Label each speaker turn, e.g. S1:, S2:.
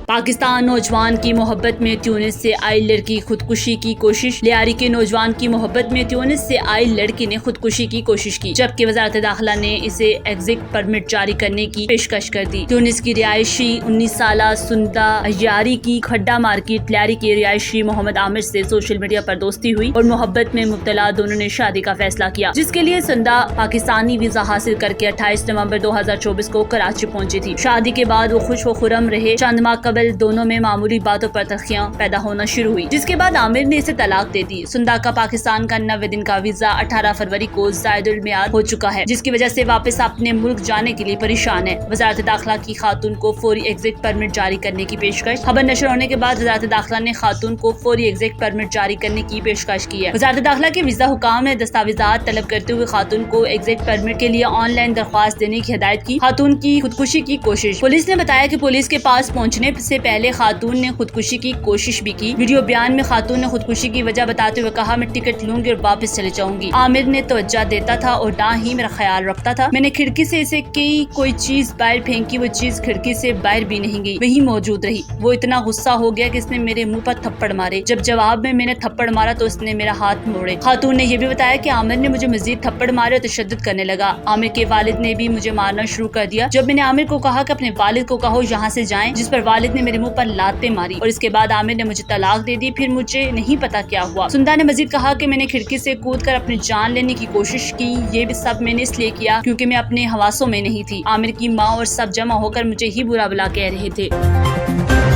S1: पाकिस्तान नौजवान की मोहब्बत में ट्यूनिस से आई लड़की खुदकुशी की कोशिश। लियारी के नौजवान की मोहब्बत में ट्यूनिस से आई लड़की ने खुदकुशी की कोशिश की, जबकि वजारत दाखिला ने इसे एग्जिट परमिट जारी करने की पेशकश कर दी। ट्यूनिस की रिहायशी 19 साल सुंदा अय्यारी की खड्डा मार्केट लियारी के रिहायशी मोहम्मद आमिर से सोशल मीडिया पर दोस्ती हुई और मोहब्बत में मुब्तला दोनों ने शादी का फैसला किया, जिसके लिए सुंदा पाकिस्तानी वीजा हासिल करके 28 नवंबर 2024 को कराची पहुंची थी। शादी के बाद वो खुश व खुरम रहे। चंद माह कबल दोनों में मामूली बातों पर तलखियां पैदा होना शुरू हुई, जिसके बाद आमिर ने इसे तलाक दे दी। सुंदा का पाकिस्तान का 90 दिन का वीजा 18 फरवरी को जायदुल मियाद हो चुका है, जिसकी वजह से वापस अपने मुल्क जाने के लिए परेशान है। वजारत दाखिला की खातून को फौरी एग्जिट परमिट जारी करने की पेशकश। खबर नशर होने के बाद वजारत दाखिला ने खातून को फौरी एग्जिट परमिट जारी करने की पेशकश की है। वजारत दाखिला के वीजा हुकाम ने दस्तावेजात तलब करते हुए खातून को एग्जिट परमिट के लिए ऑनलाइन दरख्वास्त देने की हिदायत की। खातून की खुदकुशी की कोशिश। पुलिस ने बताया कि पुलिस के पास पहुंचने से पहले खातून ने खुदकुशी की कोशिश भी की। वीडियो बयान में खातून ने खुदकुशी की वजह बताते हुए कहा, मैं टिकट लूंगी और वापस चले जाऊंगी। आमिर ने तवज्जो देता था और ना ही मेरा ख्याल रखता था। मैंने खिड़की से इसे कोई चीज बाहर फेंकी, वो चीज खिड़की से बाहर भी नहीं गई, वही मौजूद रही। वो इतना गुस्सा हो गया कि इसने मेरे मुंह पर थप्पड़ मारे। जब जवाब में मैंने थप्पड़ मारा तो उसने मेरा हाथ मोड़े। खातून ने यह भी बताया कि आमिर ने मुझे मजीद थप्पड़ मारे और तशद्दुद करने लगा। आमिर के वालिद ने भी मुझे मारना शुरू कर दिया। जब मैंने आमिर को कहा कि अपने वालिद को कहो यहाँ से जाएं, जिस पर वालिद ने मेरे मुंह पर लातें मारी और इसके बाद आमिर ने मुझे तलाक दे दी। फिर मुझे नहीं पता क्या हुआ। सुंदा ने मजीद कहा कि मैंने खिड़की से कूदकर अपनी जान लेने की कोशिश की। ये भी सब मैंने इसलिए किया क्योंकि मैं अपने हवासों में नहीं थी। आमिर की माँ और सब जमा होकर मुझे ही बुरा भला कह रहे थे।